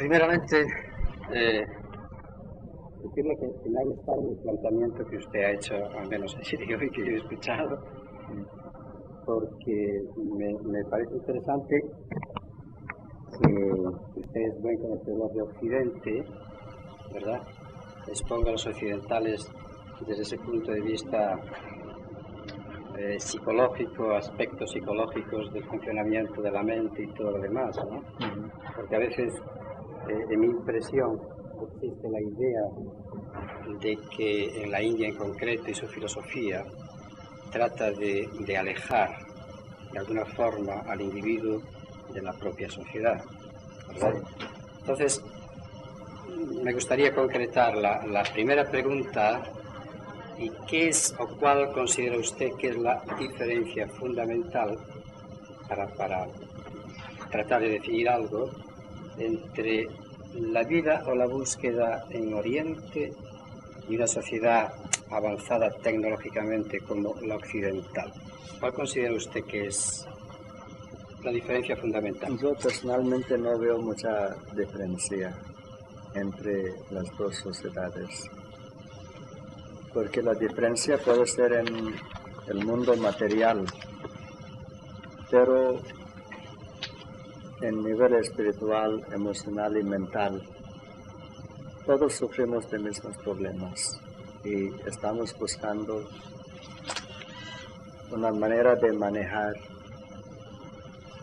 Primeramente, decirle que me ha gustado el planteamiento que usted ha hecho, al menos así de hoy que yo he escuchado, porque me parece interesante que usted es buen conocedor de Occidente, ¿verdad? Exponga a los occidentales desde ese punto de vista psicológico, aspectos psicológicos del funcionamiento de la mente y todo lo demás, ¿no? Porque a veces, en mi impresión, existe la idea de que en la India en concreto y su filosofía trata de alejar de alguna forma al individuo de la propia sociedad, ¿verdad? Entonces, me gustaría concretar la primera pregunta. ¿Y qué es o cuál considera usted que es la diferencia fundamental para tratar de definir algo entre la vida o la búsqueda en Oriente y una sociedad avanzada tecnológicamente como la occidental? ¿Cuál considera usted que es la diferencia fundamental? Yo personalmente no veo mucha diferencia entre las dos sociedades, porque la diferencia puede ser en el mundo material, pero en nivel espiritual, emocional y mental, todos sufrimos de mismos problemas y estamos buscando una manera de manejar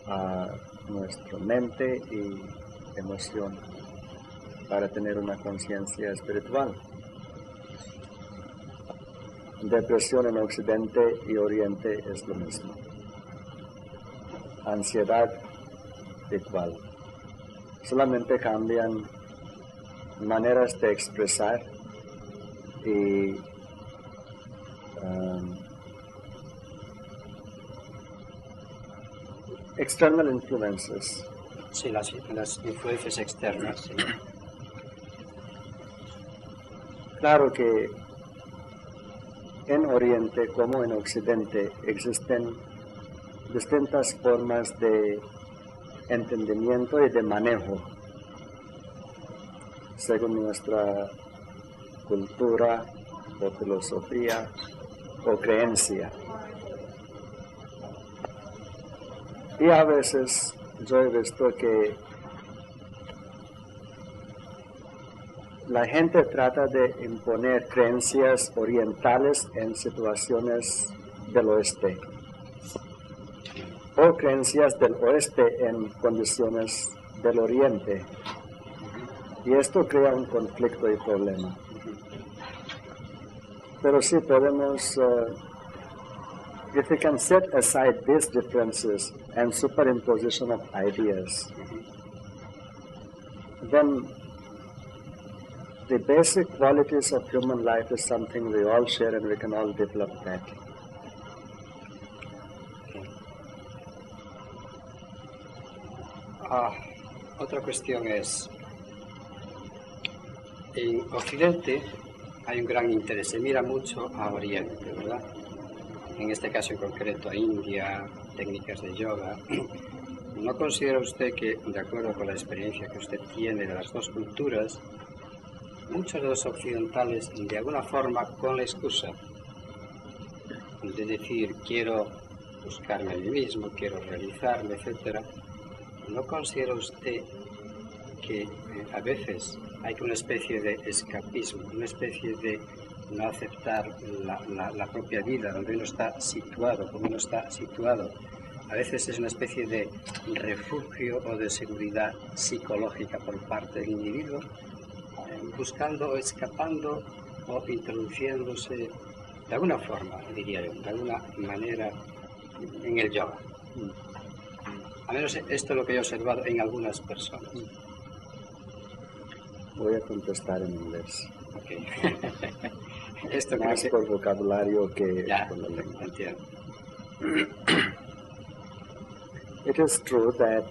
a nuestra mente y emoción para tener una conciencia espiritual. Depresión en Occidente y Oriente es lo mismo. Ansiedad igual. Solamente cambian maneras de expresar y external influences. Sí, las influencias externas. Sí. Claro que en Oriente como en Occidente existen distintas formas de entendimiento y de manejo según nuestra cultura o filosofía o creencia. Y a veces yo he visto que la gente trata de imponer creencias orientales en situaciones del oeste o creencias del oeste en condiciones del oriente. Y esto crea un conflicto y problema. Pero sí podemos, if we can set aside these differences and superimposition of ideas, then the basic qualities of human life is something we all share and we can all develop that. Otra cuestión es, en Occidente hay un gran interés, se mira mucho a Oriente, ¿verdad? En este caso en concreto a India, técnicas de yoga. ¿No considera usted que, de acuerdo con la experiencia que usted tiene de las dos culturas, muchos de los occidentales, de alguna forma, con la excusa de decir quiero buscarme a mí mismo, quiero realizarme, etcétera, ¿no considera usted que a veces hay una especie de escapismo, una especie de no aceptar la propia vida, donde uno está situado, como uno está situado? A veces es una especie de refugio o de seguridad psicológica por parte del individuo, buscando o escapando o introduciéndose de alguna forma, diría yo, de alguna manera en el yoga. A menos esto es lo que he observado en algunas personas. Voy a contestar en inglés. Okay. Esto más por vocabulario que por la lengua. Entiendo. It is true that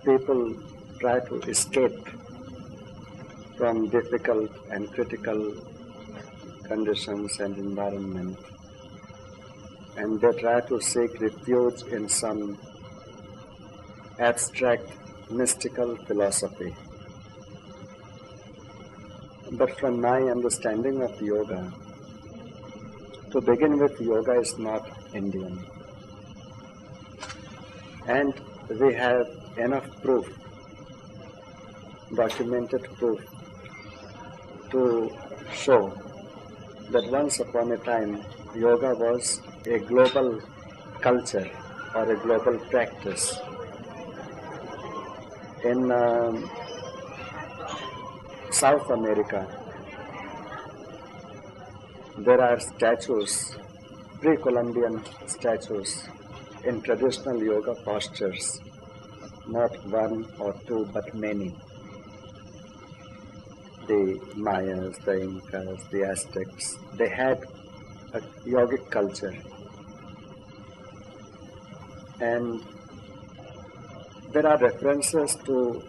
people try to escape from difficult and critical conditions and environment, and they try to seek refuge in some abstract mystical philosophy. But from my understanding of yoga, to begin with, yoga is not Indian. And we have enough proof, documented proof, to show that once upon a time yoga was a global culture or a global practice. In South America, there are statues, pre-Columbian statues, in traditional yoga postures, not one or two, but many. The Mayas, the Incas, the Aztecs, they had a yogic culture. And there are references to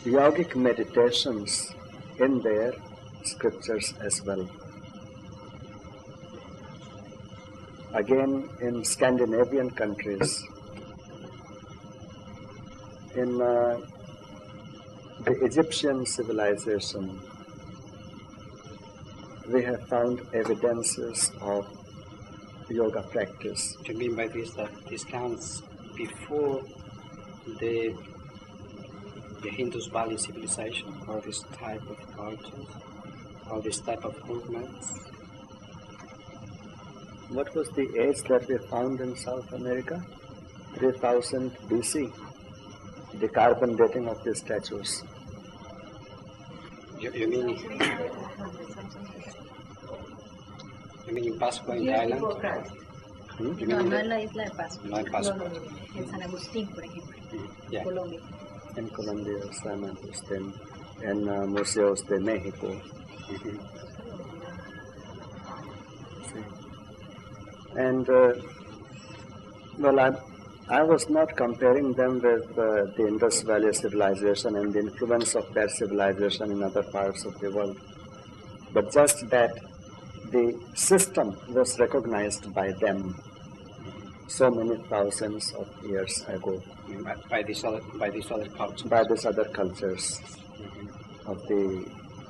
yogic meditations in their scriptures as well. Again, in Scandinavian countries, in the Egyptian civilization, we have found evidences of yoga practice. What do you mean by this? That this comes before the Indus Valley civilization, or this type of cultures, or this type of movements? What was the age that we found in South America? 3000 BC, the carbon dating of the statues. You mean in Pascua in the island? No, no en la isla de Pascua. No en Pascua. No, en San Agustín, por ejemplo, Yeah. Colombia. In Colombia, San Agustin, and museos de Mexico. And I was not comparing them with the Indus Valley civilization and the influence of that civilization in other parts of the world, but just that the system was recognized by them so many thousands of years ago. By these other cultures. By these other cultures of the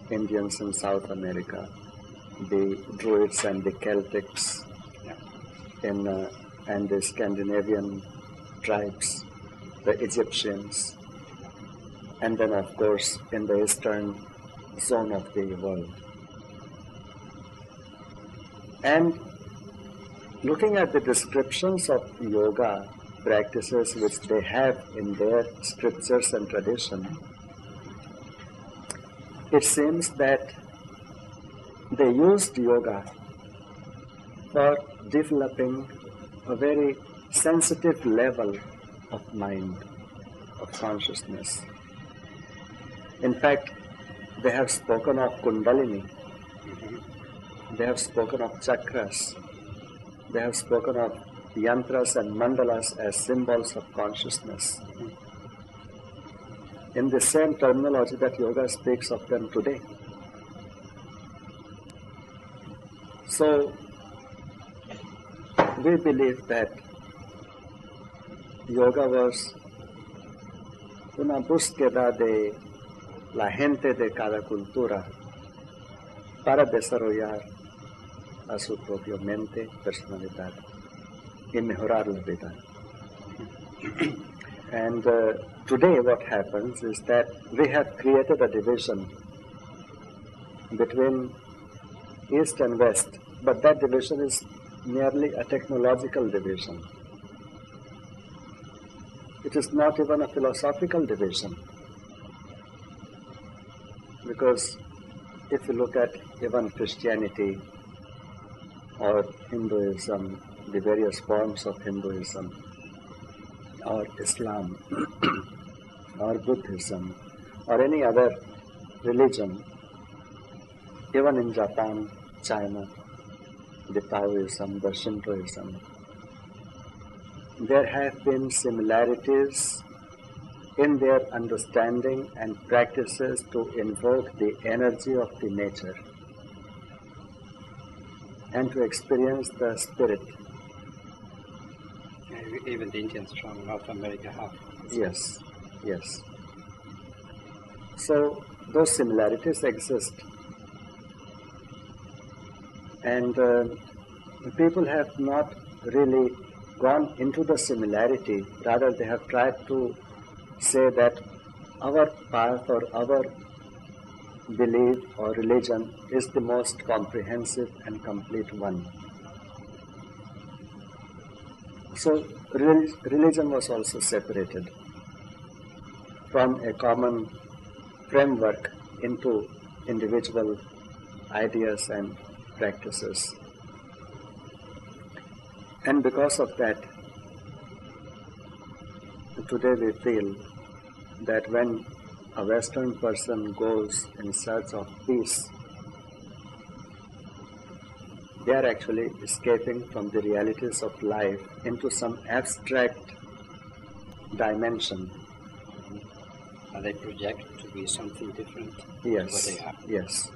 Indians in South America, the Druids and the Celtics, and the Scandinavian tribes, the Egyptians, and then of course in the eastern zone of the world. And looking at the descriptions of yoga practices which they have in their scriptures and tradition, it seems that they used yoga for developing a very sensitive level of mind, of consciousness. In fact, they have spoken of Kundalini, they have spoken of chakras, they have spoken of yantras and mandalas as symbols of consciousness. In the same terminology that yoga speaks of them today. So, we believe that yoga was una búsqueda de la gente de cada cultura para desarrollar a su propia mente, personalidad y mejorar la vida. And today what happens is that we have created a division between East and West, but that division is merely a technological division. It is not even a philosophical division. Because if you look at even Christianity or Hinduism, the various forms of Hinduism, or Islam, or Buddhism, or any other religion, even in Japan, China, the Taoism, the Shintoism, there have been similarities in their understanding and practices to invoke the energy of the nature and to experience the spirit. Even the Indians from North America have. Yes. Yes. So those similarities exist. And people have not really gone into the similarity. Rather, they have tried to say that our path or our belief or religion is the most comprehensive and complete one. So religion was also separated from a common framework into individual ideas and practices. And because of that, today we feel that when a Western person goes in search of peace, they are actually escaping from the realities of life into some abstract dimension. And they project to be something different Yes, to what they are. yes.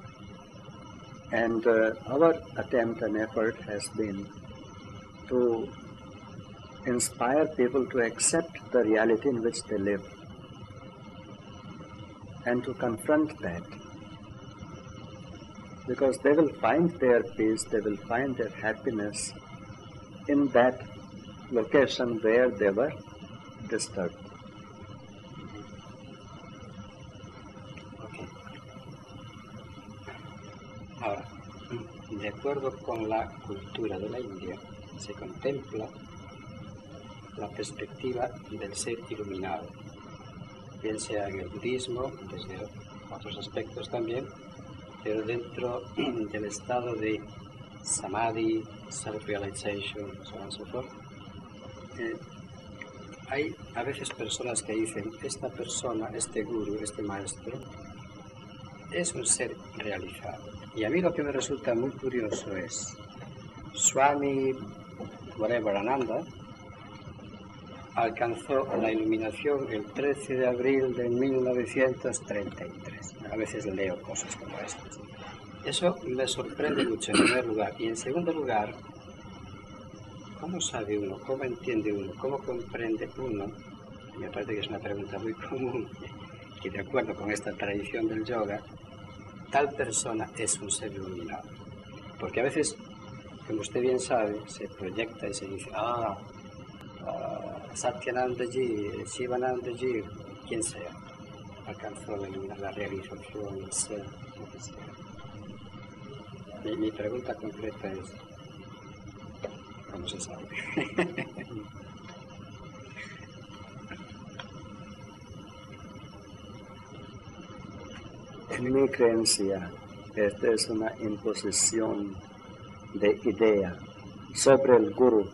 And our attempt and effort has been to inspire people to accept the reality in which they live and to confront that. Because they will find their peace, they will find their happiness in that location where they were disturbed. Okay. Ahora, de acuerdo con la cultura de la India, se contempla la perspectiva del ser iluminado, bien sea en el budismo, desde otros aspectos también, pero dentro del estado de samadhi, self-realization, so on and so forth. Hay a veces personas que dicen, esta persona, este guru, este maestro, es un ser realizado. Y a mí lo que me resulta muy curioso es, Suami, Sananda, alcanzó la iluminación el 13 de abril de 1933. A veces leo cosas como estas. Eso me sorprende mucho en primer lugar. Y en segundo lugar, ¿cómo sabe uno, cómo entiende uno, cómo comprende uno? Me parece que es una pregunta muy común, que de acuerdo con esta tradición del yoga, tal persona es un ser iluminado. Porque a veces, como usted bien sabe, se proyecta y se dice, Satyanandaji, Shivanandaji, quien sea, alcanzó la realización, el ser, lo que sea. Mi pregunta concreta es, ¿cómo se sabe? En mi creencia, esta es una imposición de idea sobre el gurú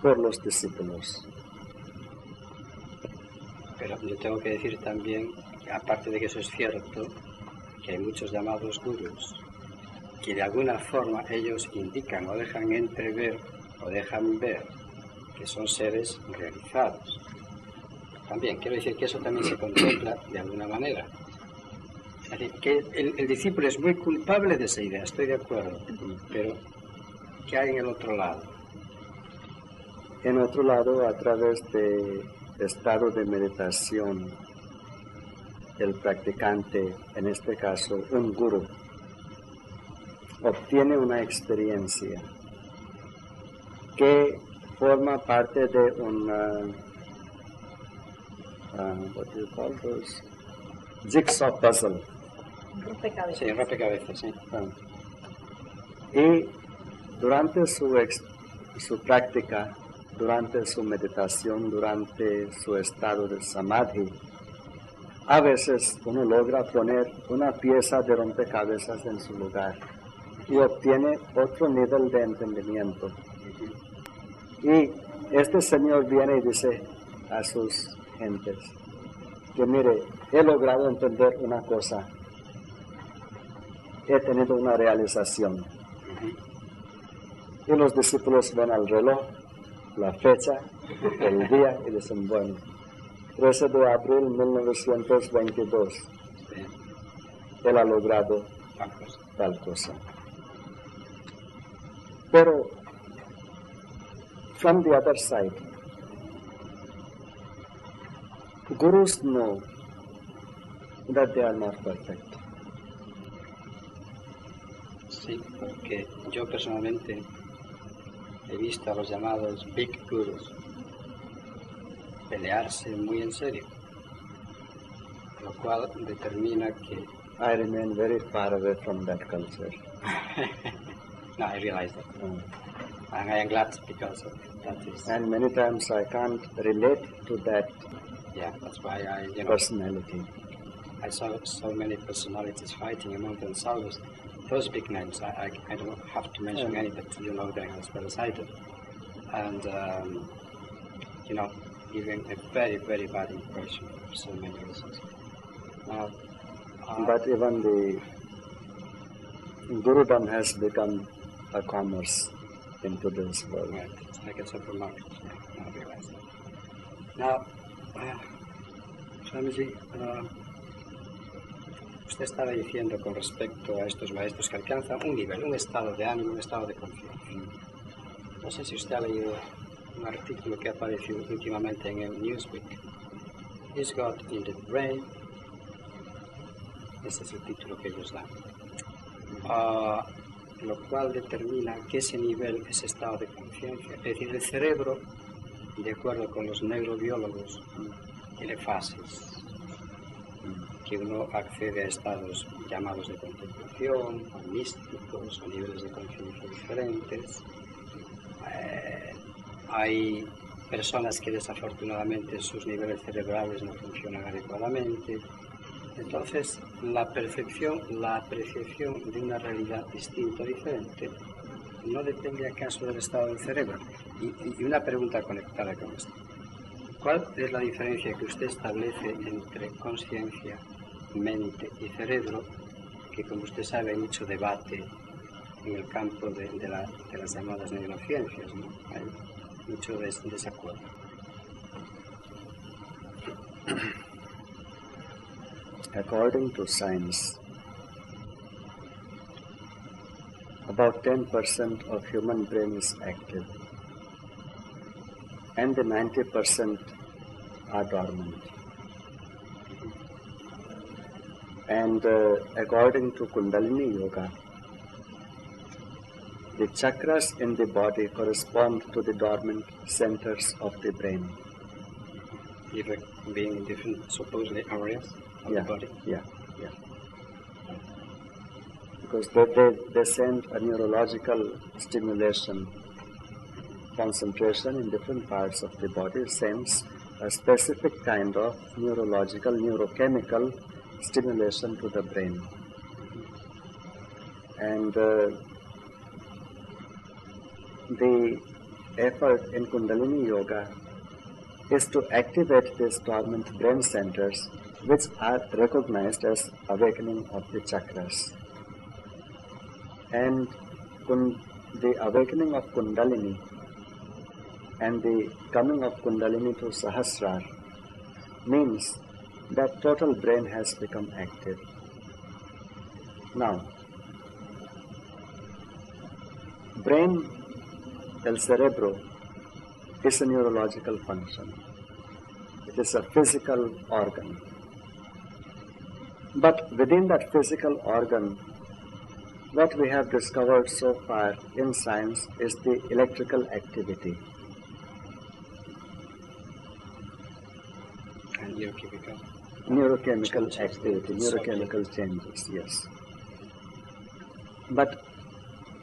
por los discípulos. Pero yo tengo que decir también, aparte de que eso es cierto, que hay muchos llamados gurús que de alguna forma ellos indican o dejan entrever o dejan ver que son seres realizados. También quiero decir que eso también se contempla de alguna manera. Es decir, que el discípulo es muy culpable de esa idea, estoy de acuerdo, pero ¿qué hay en el otro lado? En otro lado, a través de estado de meditación, el practicante, en este caso un gurú, obtiene una experiencia que forma parte de una what do you call those? Jigsaw puzzle. Rompecabezas. Sí, rompecabezas, sí. Y durante su práctica, durante su meditación, durante su estado de samadhi, a veces uno logra poner una pieza de rompecabezas en su lugar y obtiene otro nivel de entendimiento. Y este señor viene y dice a sus gentes que mire, he logrado entender una cosa, he tenido una realización. Y los discípulos ven al reloj, la fecha, el día y dicen, bueno, 13 de abril de 1922, él ha logrado tal cosa. Pero, from the other side, Gurus know that they are not perfect. Sí, porque yo personalmente he visto a los llamados Big Gurus pelearse muy en serio, lo cual determina que... I remain very far away from that culture. No, I realize that. And I am glad because of that is... And many times I can't relate to that that's why I, personality. I saw so many personalities fighting among themselves. Those big names, I don't have to mention any, but you know them as well as I do. And, giving a very, very bad impression for so many reasons. But even the Gurudom has become a commerce in today's world. Right, it's like a supermarket, I realize that. Now, Swamiji, usted estaba diciendo con respecto a estos maestros que alcanzan un nivel, un estado de ánimo, un estado de confianza. No sé si usted ha leído un artículo que ha aparecido últimamente en el Newsweek. Is God in the Brain? Ese es el título que ellos dan. Lo cual determina que ese nivel, ese estado de conciencia, es decir, el cerebro, de acuerdo con los neurobiólogos, tiene fases, que uno accede a estados llamados de contemplación, o místicos, o niveles de conciencia diferentes. Hay personas que desafortunadamente sus niveles cerebrales no funcionan adecuadamente. Entonces, la percepción, la apreciación de una realidad distinta, diferente, no depende acaso del estado del cerebro. Y una pregunta conectada con esto. ¿Cuál es la diferencia que usted establece entre conciencia, mente y cerebro? Que como usted sabe hay mucho debate en el campo de las llamadas neurociencias, ¿no? Hay mucho desacuerdo. According to science, about 10% of human brain is active and the 90% are dormant. And according to Kundalini Yoga, the chakras in the body correspond to the dormant centers of the brain. Even being in different supposedly areas of the body? Yeah. Because they send a neurological stimulation, concentration in different parts of the body, sends a specific kind of neurological, neurochemical stimulation to the brain. And the effort in Kundalini Yoga is to activate these dormant brain centers, which are recognized as awakening of the chakras. And the awakening of Kundalini and the coming of Kundalini to Sahasrar means that total brain has become active. Now, brain, el cerebro, is a neurological function. It is a physical organ. But within that physical organ, what we have discovered so far in science is the electrical activity. And neurochemical activity, neurochemical changes, yes. But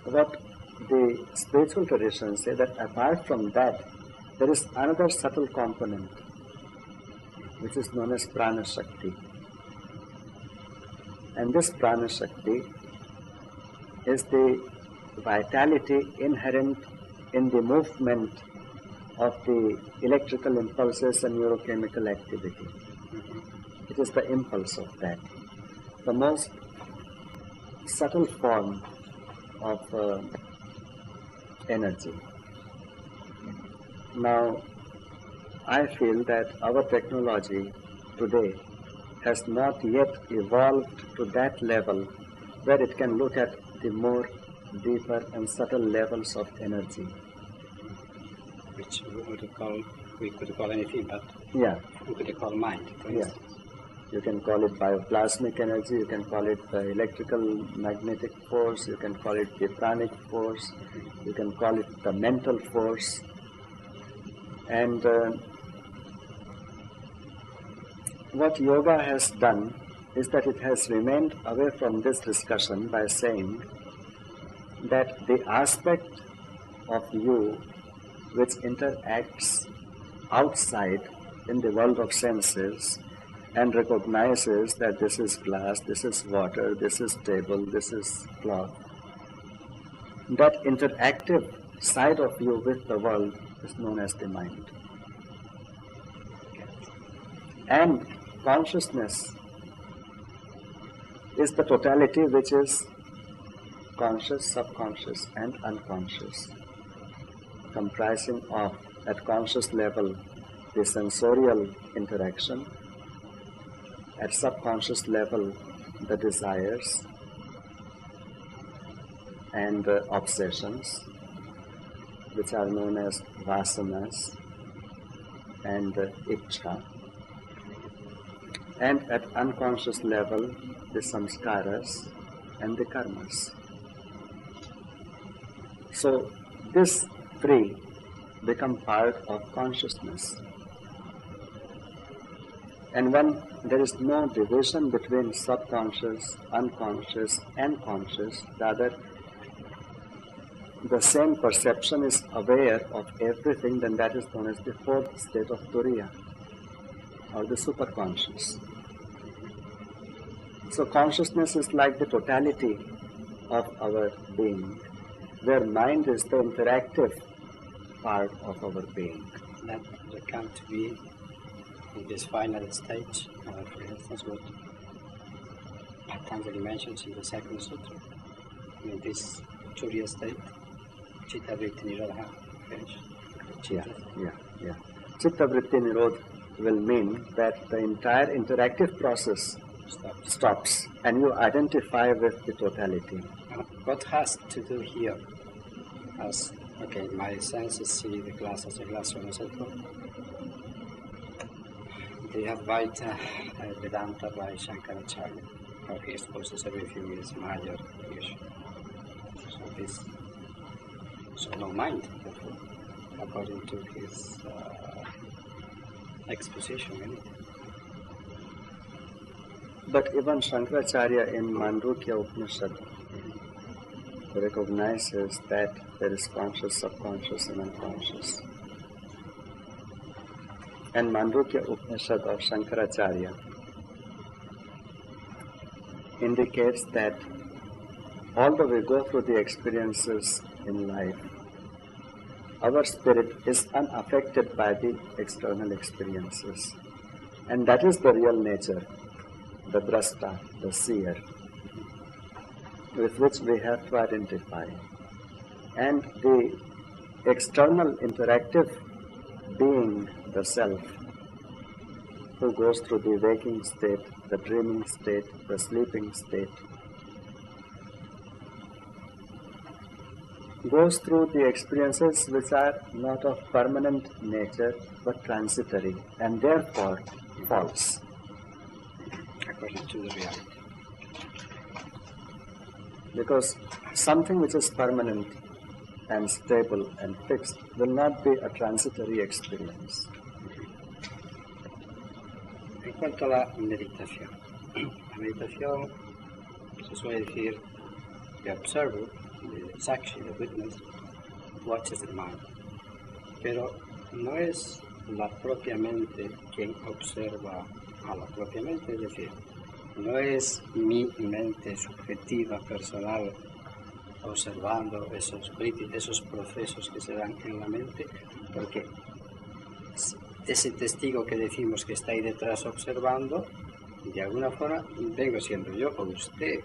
what the spiritual traditions say that apart from that, there is another subtle component which is known as prana shakti. And this prana shakti is the vitality inherent in the movement of the electrical impulses and neurochemical activity. It is the impulse of that. The most subtle form of energy. Now, I feel that our technology today has not yet evolved to that level where it can look at the more deeper and subtle levels of energy. Which would you call we could call anything, but yeah, we could call mind, for yeah. instance. You can call it bioplasmic energy, you can call it the electrical magnetic force, you can call it the pranic force, you can call it the mental force. And what yoga has done is that it has remained away from this discussion by saying that the aspect of you which interacts outside in the world of senses and recognizes that this is glass, this is water, this is table, this is cloth. That interactive side of you with the world is known as the mind. And consciousness is the totality which is conscious, subconscious and unconscious, comprising of, at conscious level, the sensorial interaction, at subconscious level, the desires and obsessions, which are known as vasanas and ichcha, and at unconscious level, the samskaras and the karmas. So, these three become part of consciousness. And when there is no division between subconscious, unconscious and conscious, rather the same perception is aware of everything, then that is known as the fourth state of Turiya, or the superconscious. So consciousness is like the totality of our being, where mind is the interactive part of our being. That there come to be in this final stage, for instance, what Patanjali mentions in the second sutra, in this Turiya state, Chitta Vritti Nirodha, French. Yeah. Chitta Vritti Nirodha will mean that the entire interactive process stops and you identify with the totality. What has to do here? As, okay, my senses see the glass as a glass, so on and so forth. They have Vaita Vedanta by Shankaracharya. How he exposes everything is Maya, so no mind, therefore, according to his exposition. Really. But even Shankaracharya in Mandukya Upanishad recognizes that there is conscious, subconscious and unconscious. And Mandukya Upanishad of Shankaracharya indicates that although we go through the experiences in life, our spirit is unaffected by the external experiences. And that is the real nature, the drashta, the seer, with which we have to identify. And the external interactive being, the self, who goes through the waking state, the dreaming state, the sleeping state, goes through the experiences which are not of permanent nature but transitory and therefore false. According to the reality. Because something which is permanent and stable and fixed will not be a transitory experience. En cuanto a la meditación se suele decir the observer, the sakshi, the witness, watches the mind. Pero no es la propia mente quien observa a la propia mente, es decir, no es mi mente subjetiva, personal, observando esos procesos que se dan en la mente, porque ese testigo que decimos que está ahí detrás observando, de alguna forma vengo siendo yo o usted,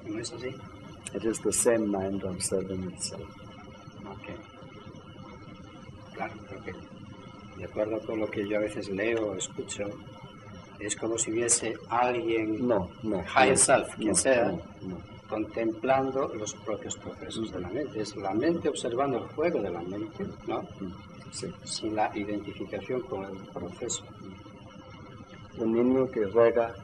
¿no es así? It is the same mind observing itself. Okay. Claro, porque de acuerdo con lo que yo a veces leo o escucho, es como si hubiese alguien, higher self, quien sea, contemplando los propios procesos de la mente. Es la mente observando el juego de la mente, ¿no? Sí. sin la identificación con el proceso. Un niño que juega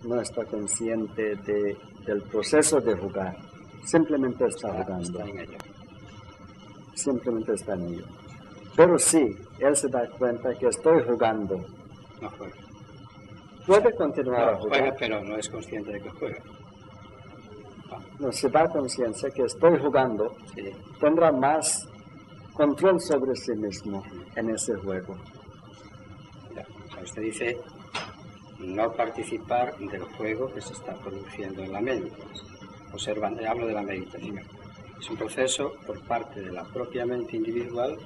no está consciente del proceso de jugar, simplemente está jugando. Está en ello. Simplemente está en ello. Pero sí, él se da cuenta que estoy jugando. No juega. Puede continuar a jugar. Juega, pero no es consciente de que juega. No, si da conciencia que estoy jugando, Sí. tendrá más control sobre sí mismo en ese juego. Ya. O sea, usted dice no participar del juego que se está produciendo en la mente. Observando, hablo de la meditación. Es un proceso por parte de la propia mente individual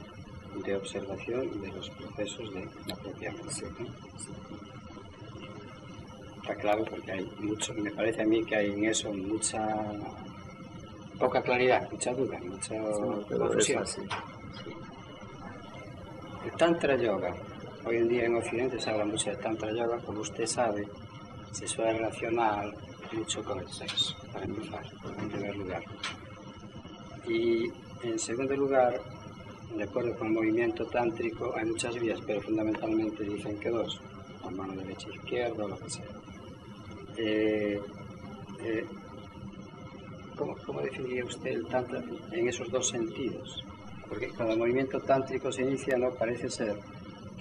de observación de los procesos de la propia mente, ¿no? Está claro porque hay mucho, me parece a mí que hay en eso poca claridad, mucha duda, mucha confusión. Es así. El Tantra Yoga, hoy en día en Occidente se habla mucho de Tantra Yoga, como usted sabe, se suele relacionar mucho con el sexo, para empezar, en primer lugar. Y en segundo lugar, de acuerdo con el movimiento tántrico, hay muchas vías, pero fundamentalmente dicen que dos, la mano derecha e izquierda o lo que sea. ¿Cómo definiría usted el Tantra en esos dos sentidos? Porque cuando el movimiento tántrico se inicia, no parece ser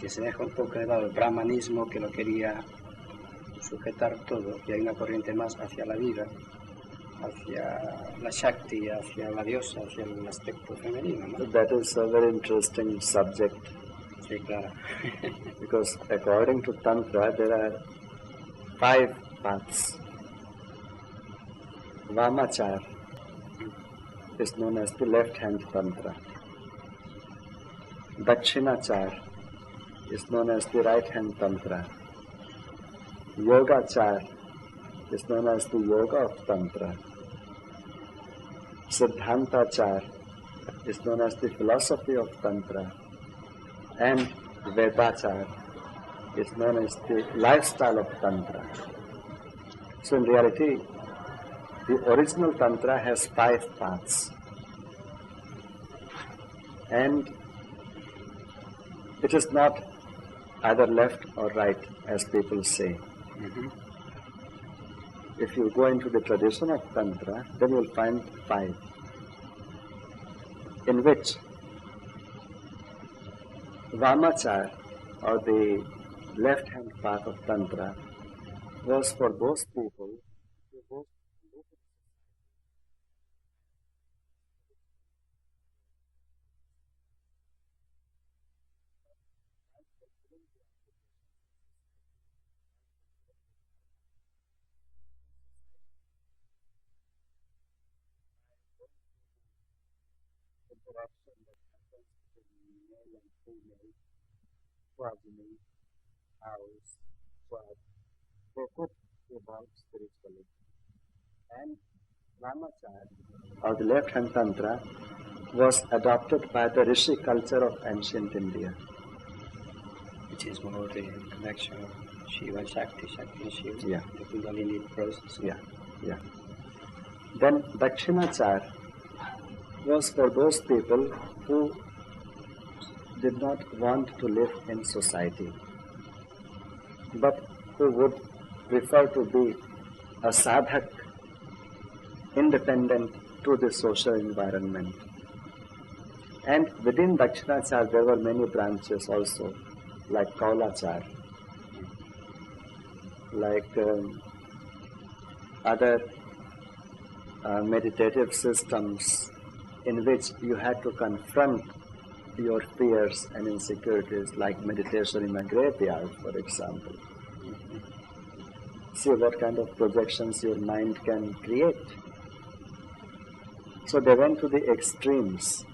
que se deja un poco de lado el brahmanismo que lo quería sujetar todo, y hay una corriente más hacia la vida, hacia la Shakti, hacia la diosa, hacia el aspecto femenino, ¿no? That is a very interesting subject. Sí, claro. Because according to Tantra, there are 5 paths. Vamachar is known as the left-hand Tantra. Dakshinachar is known as the right-hand Tantra. Yogachar is known as the Yoga of Tantra. Siddhantachar is known as the philosophy of Tantra. And Vedachar is known as the lifestyle of Tantra. So in reality, the original Tantra has 5 paths. And it is not either left or right, as people say. Mm-hmm. If you go into the tradition of Tantra, then you will find 5, in which Vamachar, or the left-hand path of Tantra, was for those people who lived interaction that happens between male and female, progeny, house, tribe, they could evolve spiritually. And Ramachar, or the left-hand Tantra, was adopted by the Rishi culture of ancient India. Which is more the connection of Shiva and Shakti, Shakti and Shiva, Yeah. the Kundalini process. Yeah. Then Dakshinachar was for those people who did not want to live in society, but who would prefer to be a sadhak, independent to the social environment. And within Dakshinachar there were many branches also, like Kaulachar, like other meditative systems in which you had to confront your fears and insecurities, like meditation in a graveyard, for example. See what kind of projections your mind can create. So they went to the extremes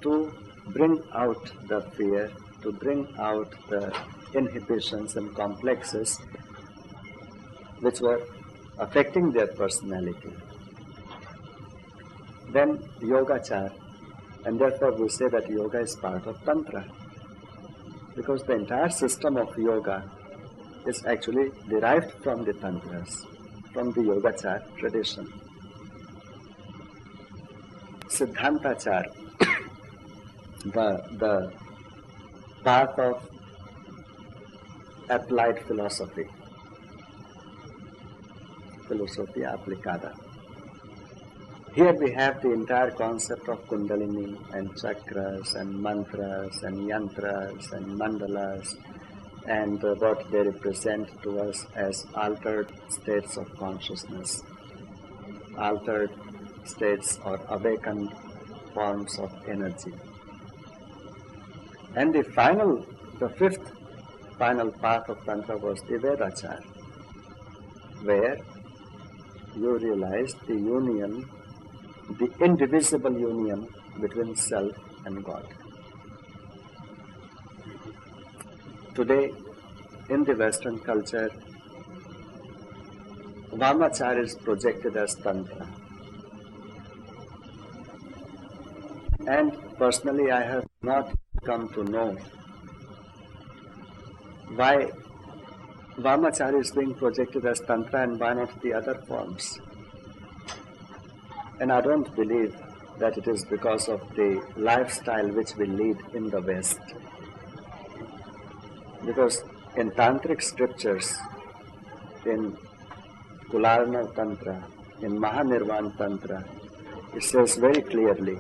to bring out the fear, to bring out the inhibitions and complexes which were affecting their personality. Then Yogachar, and therefore we say that yoga is part of Tantra, because the entire system of yoga is actually derived from the Tantras, from the Yogachar tradition. Siddhantachar, the path of applied philosophy, filosofía aplicada. Here we have the entire concept of kundalini and chakras and mantras and yantras and mandalas and what they represent to us as altered states of consciousness, altered states or awakened forms of energy. And the fifth final path of Tantra was the Vedachar, where you realized the union, the indivisible union between self and God. Today, in the Western culture, Vamachar is projected as Tantra. And personally, I have not come to know why Vamachar is being projected as Tantra and why not the other forms. And I don't believe that it is because of the lifestyle which we lead in the West. Because in Tantric scriptures, in Kularna Tantra, in Mahanirvan Tantra, it says very clearly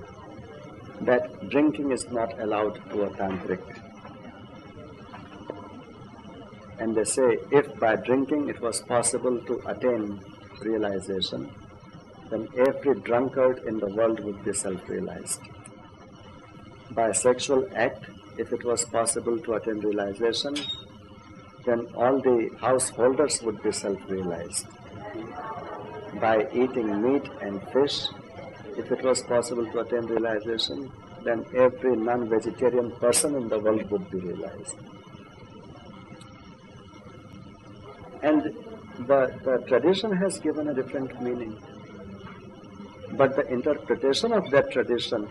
that drinking is not allowed to a Tantric. And they say if by drinking it was possible to attain realization, then every drunkard in the world would be self-realized. By sexual act, if it was possible to attain realization, then all the householders would be self-realized. By eating meat and fish, if it was possible to attain realization, then every non-vegetarian person in the world would be realized. And the tradition has given a different meaning. But the interpretation of that tradition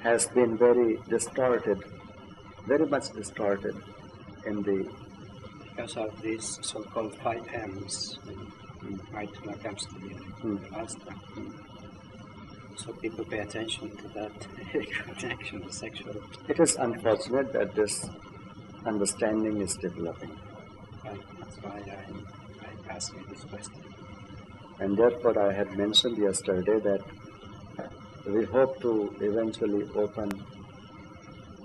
has been very distorted, very much distorted in the... Because of these so-called 5 M's, Maituna comes to the last time. So people pay attention to that connection to sexual... It is unfortunate that this understanding is developing. Right, that's why I asked you this question. And therefore I had mentioned yesterday that we hope to eventually open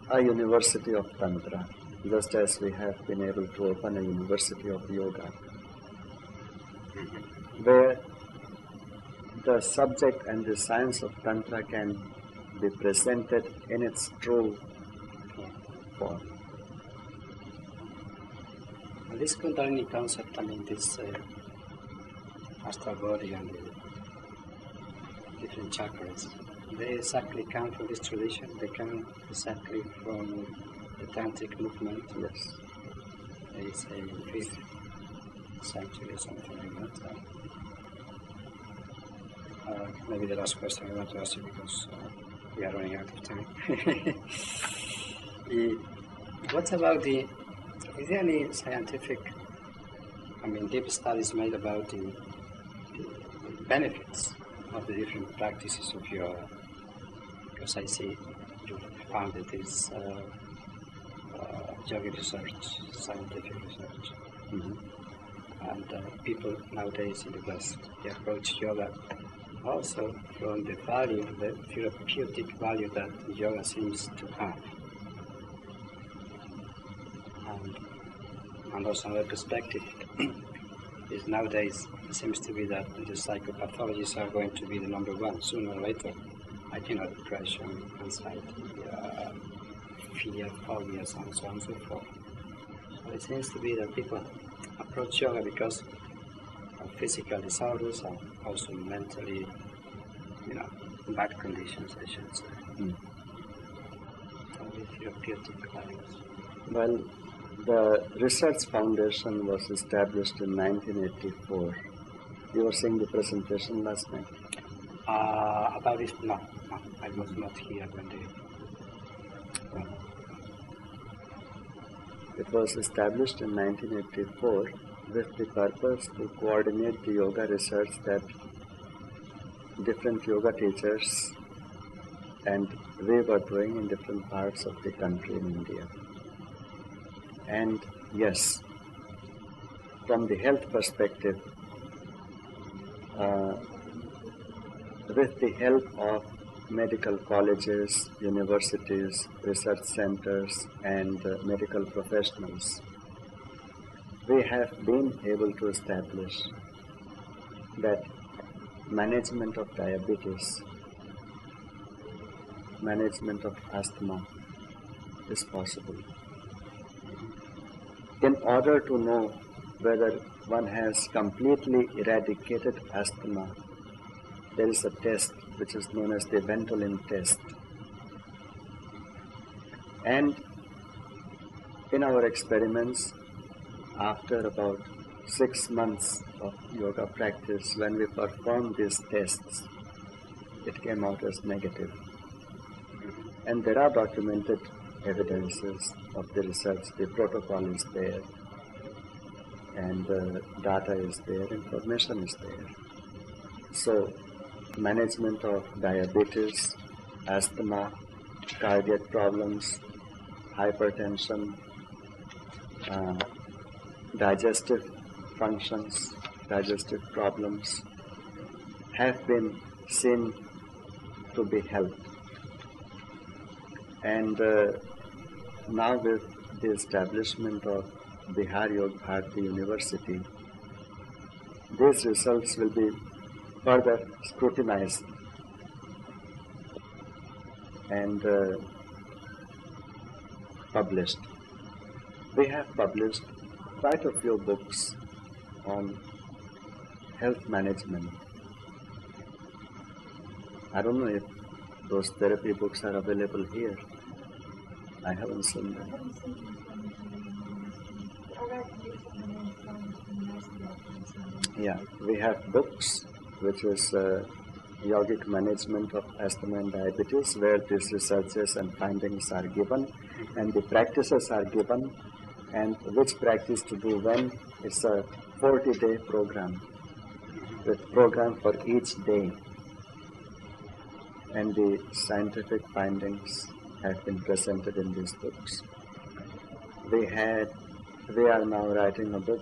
a university of Tantra, just as we have been able to open a university of yoga, where the subject and the science of Tantra can be presented in its true form. This Kundalini concept, this astral body and the different chakras, they exactly come from this tradition? They come exactly from the Tantric movement? Yes. They say 5th century or something like that. Maybe the last question I want to ask you because we are running out of time. What about is there any scientific, deep studies made about the benefits of the different practices of yoga? Because I see you founded this yoga research, scientific research. And people nowadays in the West, they approach yoga also from the value, the therapeutic value that yoga seems to have. And also another perspective is nowadays it seems to be that the psychopathologies are going to be the number one sooner or later. Depression, anxiety, fear, phobias, and so on and so forth. So it seems to be that people approach yoga because of physical disorders and also mentally, bad conditions, I should say. So the therapeutic values. Well, the research foundation was established in 1984. You were seeing the presentation last night? About this, no, I was not here when they... It was established in 1984 with the purpose to coordinate the yoga research that different yoga teachers and we were doing in different parts of the country in India. And yes, from the health perspective, with the help of medical colleges, universities, research centers, and medical professionals, we have been able to establish that management of diabetes, management of asthma is possible. In order to know whether one has completely eradicated asthma, there is a test which is known as the Ventolin test. And in our experiments, after about 6 months of yoga practice, when we performed these tests, it came out as negative. And there are documented evidences of the research. The protocol is there, and data is there, information is there. So, management of diabetes, asthma, cardiac problems, hypertension, digestive functions, digestive problems have been seen to be helped. And now with the establishment of Bihar Yoga Bharati University, these results will be further scrutinized and published. We have published quite a few books on health management. I don't know if those therapy books are available here. I haven't seen them. Yeah, we have books which is yogic management of asthma and diabetes, where these researches and findings are given and the practices are given, and which practice to do when. It's a 40-day program with program for each day, and the scientific findings have been presented in these books. We are now writing a book,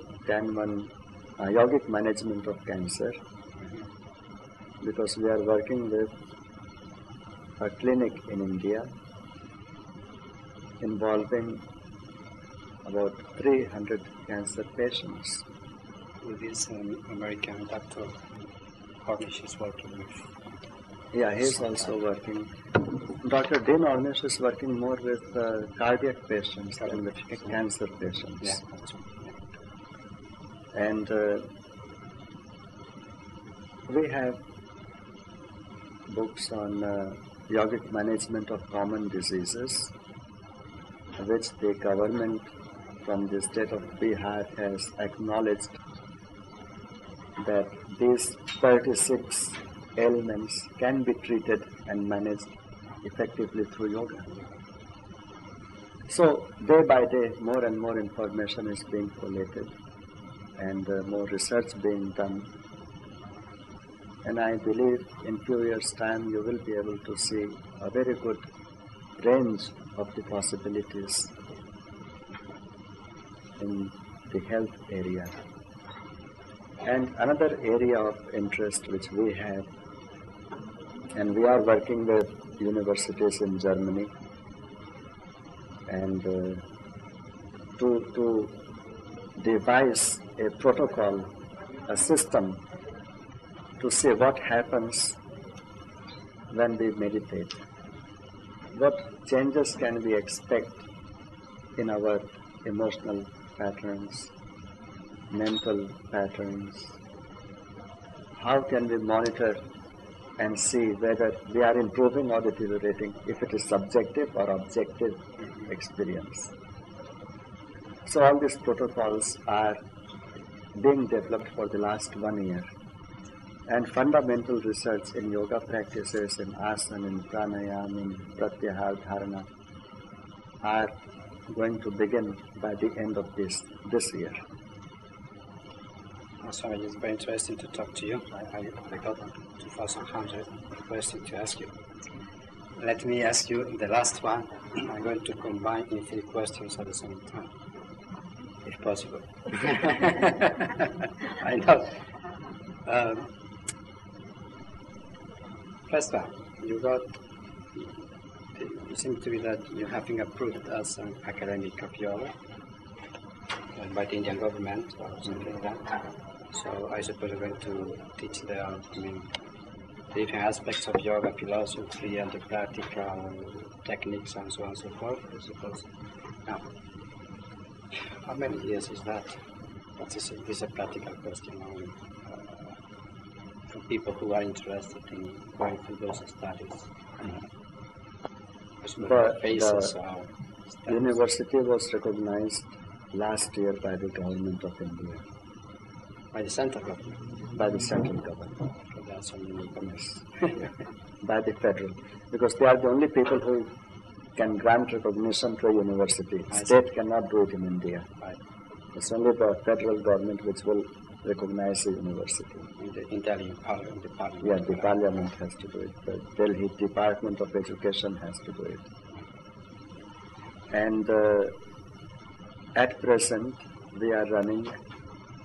Yogic Management of Cancer, because we are working with a clinic in India involving about 300 cancer patients. With this American doctor, Cornish is working with. Yeah, he's also working. Dr. Dean Ornish is working more with cardiac patients than with cancer patients. Yeah. And we have books on yogic management of common diseases, which the government from the state of Bihar has acknowledged that these 36 ailments can be treated and managed effectively through yoga. So day by day, more and more information is being collated and more research being done. And I believe in few years' time you will be able to see a very good range of the possibilities in the health area. And another area of interest which we have, and we are working with universities in Germany, and to devise a protocol, a system to see what happens when we meditate. What changes can we expect in our emotional patterns, mental patterns? How can we monitor and see whether we are improving or deteriorating, if it is subjective or objective experience? So all these protocols are being developed for the last 1 year. And fundamental research in yoga practices, in asana, in pranayama, in pratyahara dharana are going to begin by the end of this year. Swami, it's very interesting to talk to you. I got 2,100 questions to ask you. Let me ask you the last one. I'm going to combine in 3 questions at the same time. possible. I know. First of all, it seems to be that you're having approved as an academic of yoga by the Indian government or something like that. So I suppose you're going to teach the different aspects of yoga, philosophy, and the practical techniques, and so on and so forth, I suppose. Now, how many years is that? This is a practical question only for people who are interested in going through those studies. The university was recognized last year by the government of India. By the central government? By the central government. There are so many governments. By the federal. Because they are the only people who can grant recognition to a university. State cannot do it in India. Right. It's only the federal government which will recognize a university. In Delhi, the parliament. Yeah, the parliament has to do it. The Delhi Department of Education has to do it. And at present, we are running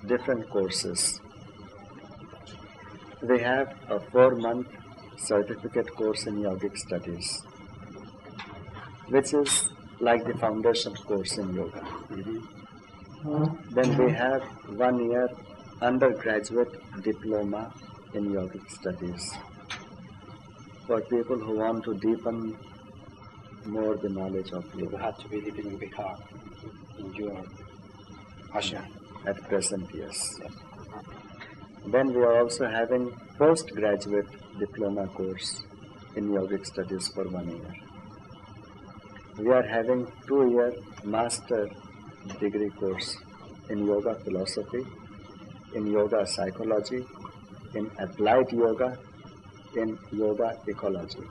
different courses. We have a 4-month certificate course in yogic studies, which is like the foundation course in yoga. Then we have 1-year undergraduate diploma in yogic studies for people who want to deepen more the knowledge of yoga. You have to be living in Bihar, in your ashram. At present, yes. Then we are also having postgraduate diploma course in yogic studies for 1 year. We are having 2-year master degree course in yoga philosophy, in yoga psychology, in applied yoga, in yoga ecology.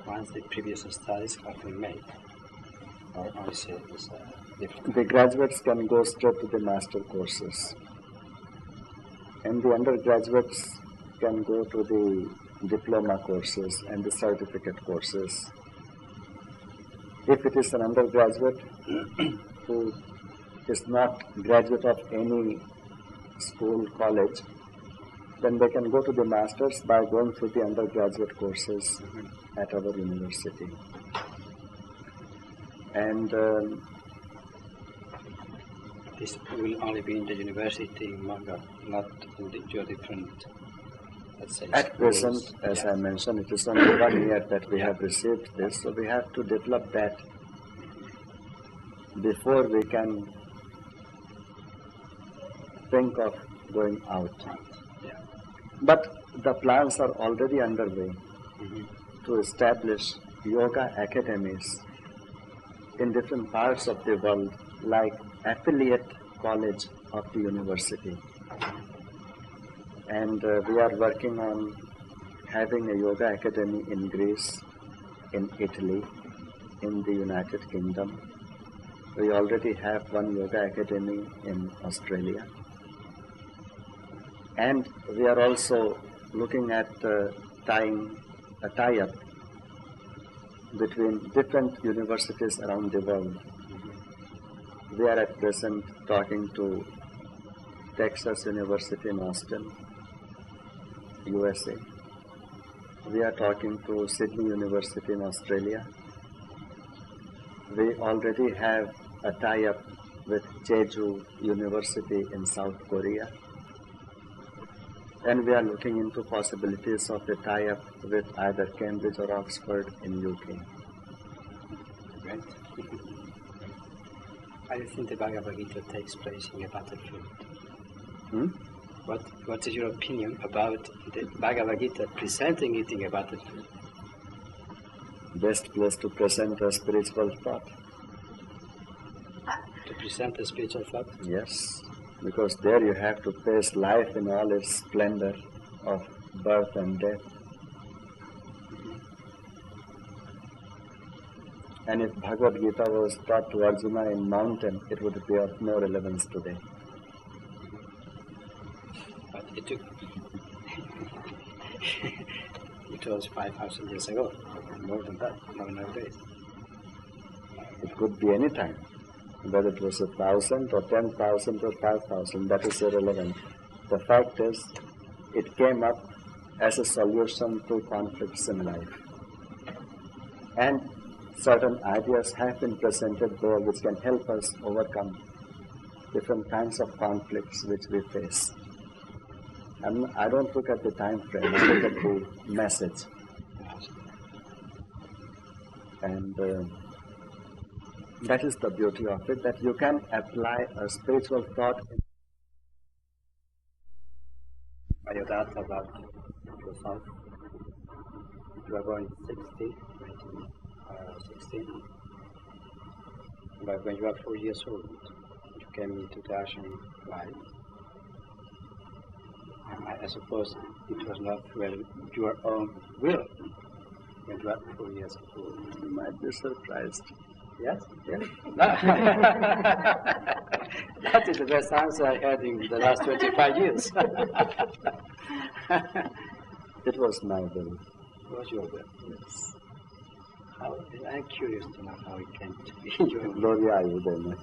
Once the previous studies have been made, or is different? The graduates can go straight to the master courses, and the undergraduates can go to the diploma courses and the certificate courses. If it is an undergraduate who is not graduate of any school, college, then they can go to the masters by going through the undergraduate courses at our university. And this will only be in the university in Manga, not in your different, let's say, at present, as I mentioned, it is only 1 year that we have received this, so we have to develop that before we can think of going out. But the plans are already underway to establish yoga academies in different parts of the world, like affiliate college of the university. And we are working on having a yoga academy in Greece, in Italy, in the United Kingdom. We already have one yoga academy in Australia. And we are also looking at tying a tie-up between different universities around the world. We are at present talking to Texas University in Austin, USA. We are talking to Sydney University in Australia. We already have a tie-up with Jeju University in South Korea. And we are looking into possibilities of a tie-up with either Cambridge or Oxford in UK. Great. I think the Bhagavad Gita takes place in a battlefield. What is your opinion about the Bhagavad Gita presenting it in a battlefield? Best place to present a spiritual thought. To present a spiritual thought? Yes. Because there you have to face life in all its splendor of birth and death. And if Bhagavad Gita was taught to Arjuna in mountain, it would be of no relevance today. But it took... it was 5,000 years ago, more than that, not nowadays. It could be any time. Whether it was 1,000 or 10,000 or 5,000, that is irrelevant. The fact is, it came up as a solution to conflicts in life. And certain ideas have been presented there which can help us overcome different kinds of conflicts which we face. And I don't look at the time frame, I look at the message. And that is the beauty of it, that you can apply a spiritual thought. Are you that about yourself? You are going 60, 16. But when you were 4 years old, you came into the ashram life. I suppose it was not well your own will when you were 4 years old. You might be surprised. Yes? Really? That is the best answer I had in the last 25 years. It was my will. It was your will? Yes. I'm curious to know how it came to be your will. Gloria ayúdeme.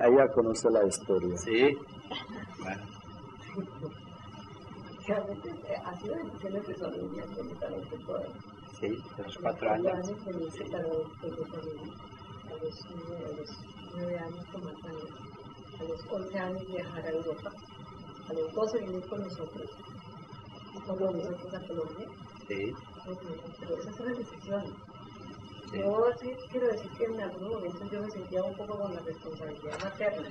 Ella conoce la historia. Sí. Bueno. Ha sido decisiones de familia absolutamente todas. Sí, de los 4 años. A los 9 años con Madhana, a los 11 años viajar a Europa, a los 12 venir con nosotros, y con nosotros a Colombia. Sí. Pero esas son las decisiones. Sí. Yo sí quiero decir que en algunos momentos yo me sentía un poco con la responsabilidad materna,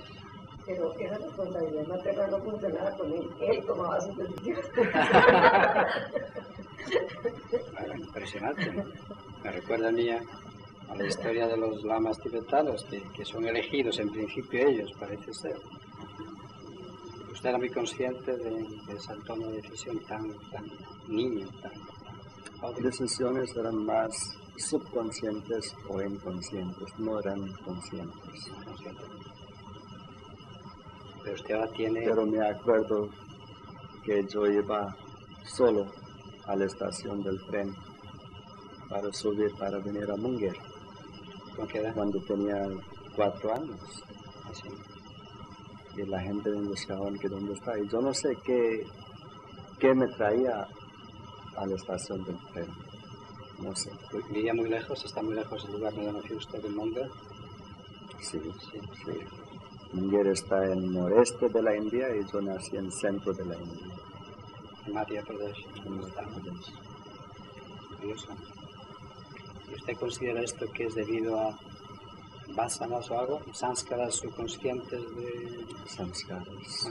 pero esa responsabilidad materna no funcionaba con él. Él tomaba sus decisiones. Bueno, impresionante. Me recuerda a mí a la historia de los lamas tibetanos, que son elegidos en principio ellos, parece ser. Usted era muy consciente de esa toma de decisión tan niño, tan Decisiones eran más subconscientes o inconscientes, no eran conscientes. Pero usted ahora tiene... Pero me acuerdo que yo iba solo a la estación del tren para subir, para venir a Munger. ¿Con qué edad? Cuando tenía 4 años. Así. Y la gente me buscaba que dónde está. Y yo no sé qué me traía a la estación del tren. No sé. ¿Vivía muy lejos? ¿Está muy lejos del lugar donde nació usted, en Munger? Sí. Munger está en el noreste de la India y yo nací en el centro de la India. En Madhya Pradesh. Curioso. ¿Y usted considera esto que es debido a vasanas o algo? ¿Sanskaras subconscientes de...? Sanskaras.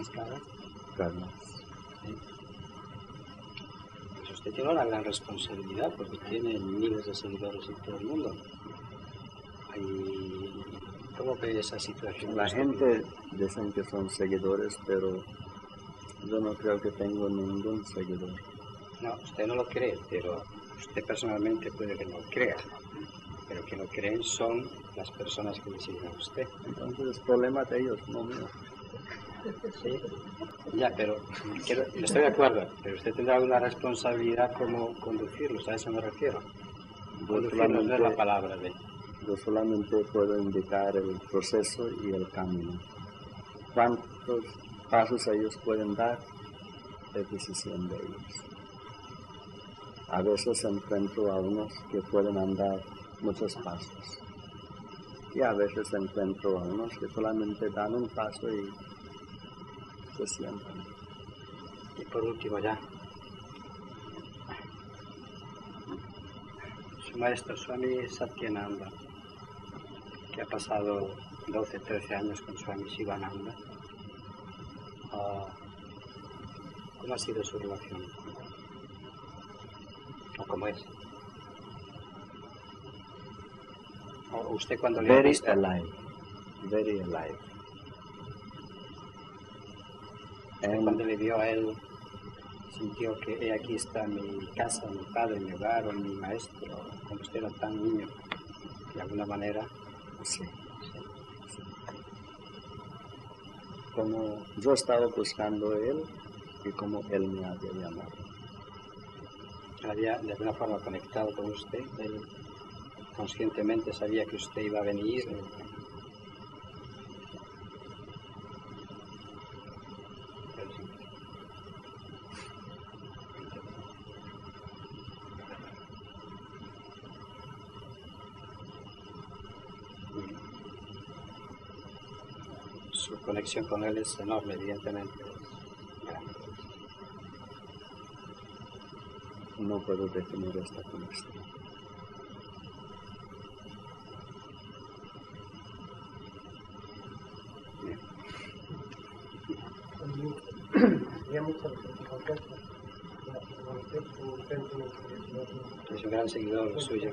Karmas. Sí. Pues usted tiene una gran responsabilidad porque tiene miles de seguidores en todo el mundo. ¿Y cómo ve esa situación? La gente dicen que son seguidores, pero yo no creo que tengo ningún seguidor. No, usted no lo cree, pero usted personalmente puede que no lo crea. Pero que lo creen son las personas que le siguen a usted. Entonces es problema de ellos, no mío. Sí, ya, pero estoy de acuerdo, pero usted tendrá una responsabilidad como conducirlos, a eso me refiero. Conducirlos no es la palabra de... Yo solamente puedo indicar el proceso y el camino. ¿Cuántos pasos ellos pueden dar? Es decisión de ellos. A veces encuentro a unos que pueden andar muchos pasos. Y a veces encuentro a unos que solamente dan un paso y se sientan. Y por último ya, su maestro Suami Satyananda, que ha pasado 12, 13 años con Suami Shivananda, ¿cómo ha sido su relación? ¿O cómo es? ¿O usted cuando le ha visto? Very alive. Cuando le vio a él, sintió que aquí está mi casa, mi padre, mi hogar, o mi maestro, cuando usted era tan niño, de alguna manera. Sí. Como yo estaba buscando a él y como él me había llamado. Había de alguna forma conectado con usted, él conscientemente sabía que usted iba a venir. su conexión con él es enorme, evidentemente. No puedo definir esta conexión. Es un gran seguidor suyo.